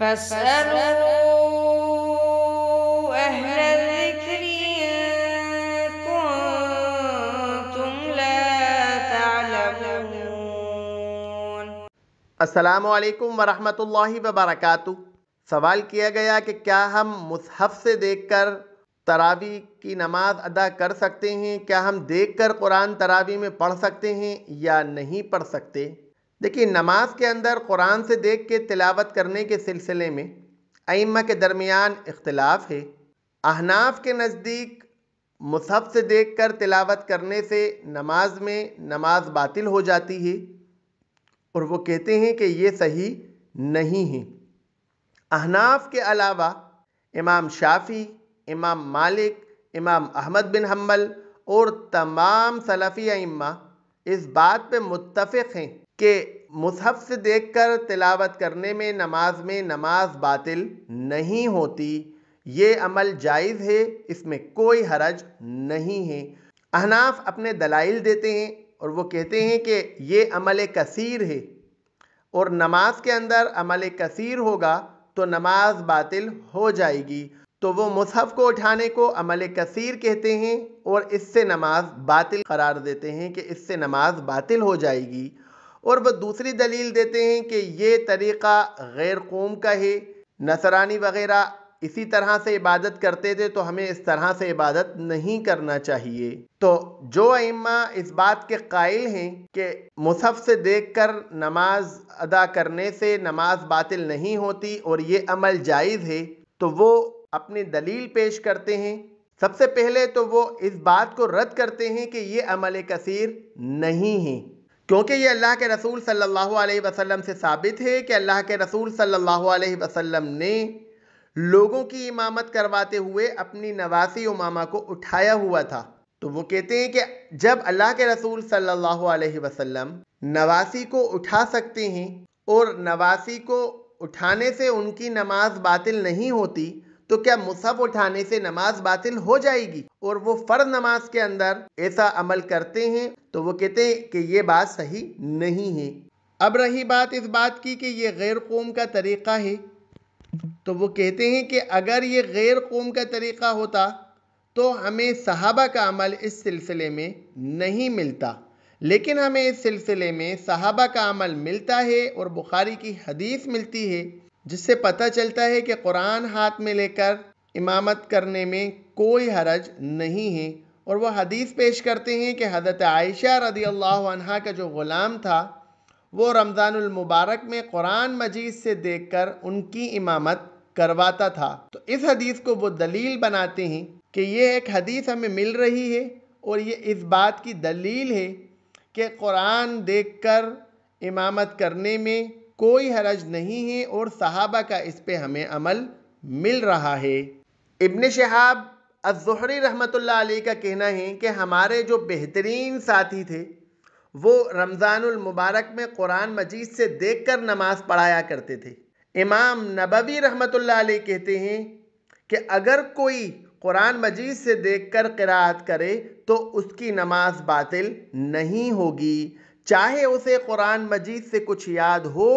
فاسألوا أهل الذكر إن كنتم لا تعلمون۔ السلام علیکم ورحمۃ اللہ وبرکاتہ۔ سوال کیا گیا کہ کیا ہم مصحف سے دیکھ کر تراویح کی نماز ادا کر سکتے ہیں؟ کیا ہم دیکھ کر قرآن تراویح میں پڑھ سکتے ہیں یا نہیں پڑھ سکتے؟ دیکھیے، نماز کے اندر قرآن سے دیکھ کے تلاوت کرنے کے سلسلے میں ائمہ کے درمیان اختلاف ہے۔ احناف کے نزدیک مصحف سے دیکھ کر تلاوت کرنے سے نماز باطل ہو جاتی ہے، اور وہ کہتے ہیں کہ یہ صحیح نہیں ہے۔ احناف کے علاوہ امام شافعی، امام مالک، امام احمد بن حنبل اور تمام سلفی ائمہ اس بات پہ متفق ہیں کہ مصحف سے دیکھ کر تلاوت کرنے میں نماز باطل نہیں ہوتی، یہ عمل جائز ہے، اس میں کوئی حرج نہیں ہے۔ احناف اپنے دلائل دیتے ہیں اور وہ کہتے ہیں کہ یہ عمل کثیر ہے، اور نماز کے اندر عمل کثیر ہوگا تو نماز باطل ہو جائے گی، تو وہ مصحف کو اٹھانے کو عمل کثیر کہتے ہیں اور اس سے نماز باطل قرار دیتے ہیں کہ اس سے نماز باطل ہو جائے گی۔ اور وہ دوسری دلیل دیتے ہیں کہ یہ طریقہ غیر قوم کا ہے، نصرانی وغیرہ اسی طرح سے عبادت کرتے تھے تو ہمیں اس طرح سے عبادت نہیں کرنا چاہیے۔ تو جو ائمہ اس بات کے قائل ہیں کہ مصحف سے دیکھ کر نماز ادا کرنے سے نماز باطل نہیں ہوتی اور یہ عمل جائز ہے، تو وہ اپنی دلیل پیش کرتے ہیں۔ سب سے پہلے تو وہ اس بات کو رد کرتے ہیں کہ یہ عمل کثیر نہیں ہے، کیونکہ یہ اللہ کے رسول صلی اللہ علیہ وسلم سے ثابت ہے کہ اللہ کے رسول صلی اللہ علیہ وسلم نے لوگوں کی امامت کرواتے ہوئے اپنی نواسی امامہ کو اٹھایا ہوا تھا۔ تو وہ کہتے ہیں کہ جب اللہ کے رسول صلی اللہ علیہ وسلم نواسی کو اٹھا سکتے ہیں اور نواسی کو اٹھانے سے ان کی نماز باطل نہیں ہوتی، تو کیا مصحف اٹھانے سے نماز باطل ہو جائے گی؟ اور وہ فرض نماز کے اندر ایسا عمل کرتے ہیں، تو وہ کہتے ہیں کہ یہ بات صحیح نہیں ہے۔ اب رہی بات اس بات کی کہ یہ غیر قوم کا طریقہ ہے، تو وہ کہتے ہیں کہ اگر یہ غیر قوم کا طریقہ ہوتا تو ہمیں صحابہ کا عمل اس سلسلے میں نہیں ملتا، لیکن ہمیں اس سلسلے میں صحابہ کا عمل ملتا ہے اور بخاری کی حدیث ملتی ہے جس سے پتہ چلتا ہے کہ قرآن ہاتھ میں لے کر امامت کرنے میں کوئی حرج نہیں ہے۔ اور وہ حدیث پیش کرتے ہیں کہ حضرت عائشہ رضی اللہ عنہا کا جو غلام تھا وہ رمضان المبارک میں قرآن مجید سے دیکھ کر ان کی امامت کرواتا تھا۔ تو اس حدیث کو وہ دلیل بناتے ہیں کہ یہ ایک حدیث ہمیں مل رہی ہے اور یہ اس بات کی دلیل ہے کہ قرآن دیکھ کر امامت کرنے میں کوئی حرج نہیں ہے اور صحابہ کا اس پہ ہمیں عمل مل رہا ہے۔ ابن شہاب الزہری رحمۃ اللہ علیہ کا کہنا ہے کہ ہمارے جو بہترین ساتھی تھے وہ رمضان المبارک میں قرآن مجید سے دیکھ کر نماز پڑھایا کرتے تھے۔ امام نبوی رحمۃ اللہ علیہ کہتے ہیں کہ اگر کوئی قرآن مجید سے دیکھ کر قرأت کرے تو اس کی نماز باطل نہیں ہوگی، چاہے اسے قرآن مجید سے کچھ یاد ہو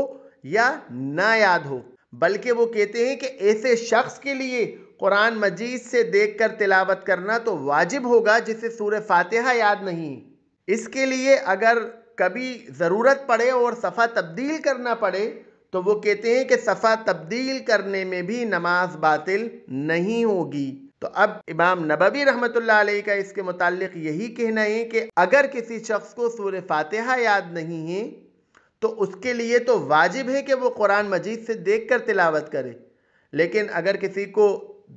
یا نہ یاد ہو۔ بلکہ وہ کہتے ہیں کہ ایسے شخص کے لیے قرآن مجید سے دیکھ کر تلاوت کرنا تو واجب ہوگا جسے سورہ فاتحہ یاد نہیں۔ اس کے لیے اگر کبھی ضرورت پڑے اور صفحہ تبدیل کرنا پڑے تو وہ کہتے ہیں کہ صفحہ تبدیل کرنے میں بھی نماز باطل نہیں ہوگی۔ تو اب امام نبوی رحمۃ اللہ علیہ کا اس کے متعلق یہی کہنا ہے کہ اگر کسی شخص کو سورہ فاتحہ یاد نہیں ہے تو اس کے لیے تو واجب ہے کہ وہ قرآن مجید سے دیکھ کر تلاوت کرے، لیکن اگر کسی کو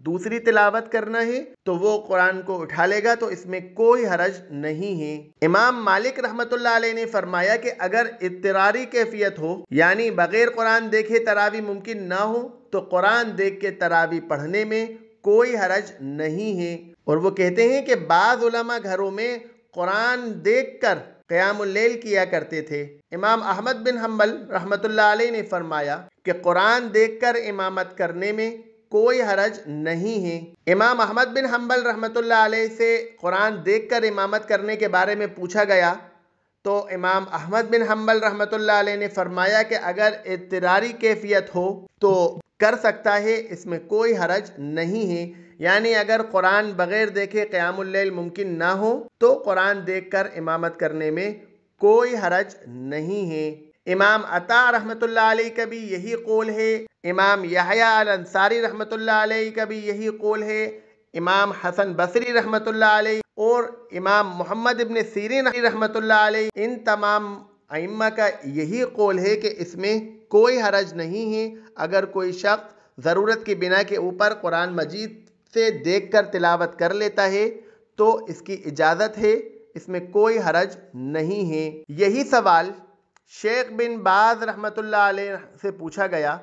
دوسری تلاوت کرنا ہے تو وہ قرآن کو اٹھا لے گا، تو اس میں کوئی حرج نہیں ہے۔ امام مالک رحمۃ اللہ علیہ نے فرمایا کہ اگر اضطراری کیفیت ہو، یعنی بغیر قرآن دیکھے تراویح ممکن نہ ہو، تو قرآن دیکھ کے تراویح پڑھنے میں کوئی حرج نہیں ہے۔ اور وہ کہتے ہیں کہ بعض علماء گھروں میں قرآن دیکھ کر قیام اللیل کیا کرتے تھے۔ امام احمد بن حنبل رحمۃ اللہ علیہ نے فرمایا کہ قرآن دیکھ کر امامت کرنے میں کوئی حرج نہیں ہے۔ امام احمد بن حنبل رحمۃ اللہ علیہ سے قرآن دیکھ کر امامت کرنے کے بارے میں پوچھا گیا تو امام احمد بن حنبل رحمۃ اللہ علیہ نے فرمایا کہ اگر اضطراری کیفیت ہو تو کر سکتا ہے، اس میں کوئی حرج نہیں ہے۔ یعنی اگر قرآن بغیر دیکھے قیام اللیل ممکن نہ ہو تو قرآن دیکھ کر امامت کرنے میں کوئی حرج نہیں ہے۔ امام عطا رحمۃ اللہ علیہ کا بھی یہی قول ہے، امام یحییٰ الانصاری رحمۃ اللہ علیہ کا بھی یہی قول ہے، امام حسن بصری رحمۃ اللہ علیہ اور امام محمد ابن سیرین رحمۃ اللہ علیہ، ان تمام ائمہ کا یہی قول ہے کہ اس میں کوئی حرج نہیں ہے۔ اگر کوئی شخص ضرورت کی بنا کے اوپر قرآن مجید سے دیکھ کر تلاوت کر لیتا ہے تو اس کی اجازت ہے، اس میں کوئی حرج نہیں ہے۔ یہی سوال شیخ بن باز رحمۃ اللہ علیہ سے پوچھا گیا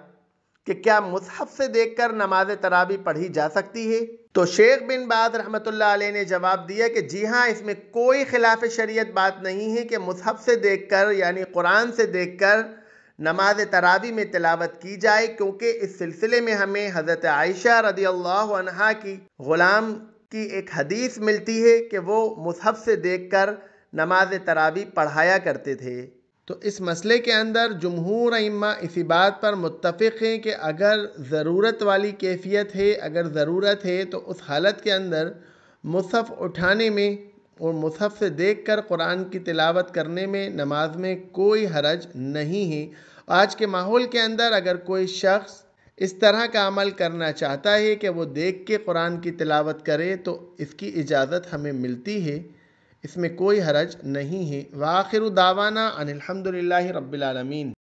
کہ کیا مصحف سے دیکھ کر نماز تراویح پڑھی جا سکتی ہے؟ تو شیخ بن باز رحمۃ اللہ علیہ نے جواب دیا کہ جی ہاں، اس میں کوئی خلاف شریعت بات نہیں ہے کہ مصحف سے دیکھ کر یعنی قرآن سے دیکھ کر نماز تراویح میں تلاوت کی جائے، کیونکہ اس سلسلے میں ہمیں حضرت عائشہ رضی اللہ عنہا کی غلام کی ایک حدیث ملتی ہے کہ وہ مصحف سے دیکھ کر نماز تراویح پڑھایا کرتے تھے۔ تو اس مسئلے کے اندر جمہور ائمہ اسی بات پر متفق ہیں کہ اگر ضرورت والی کیفیت ہے، اگر ضرورت ہے تو اس حالت کے اندر مصحف اٹھانے میں اور مصحف سے دیکھ کر قرآن کی تلاوت کرنے میں نماز میں کوئی حرج نہیں ہے۔ آج کے ماحول کے اندر اگر کوئی شخص اس طرح کا عمل کرنا چاہتا ہے کہ وہ دیکھ کے قرآن کی تلاوت کرے تو اس کی اجازت ہمیں ملتی ہے، اس میں کوئی حرج نہیں ہے۔ وآخر دعوانا ان الحمدللہ رب العالمین۔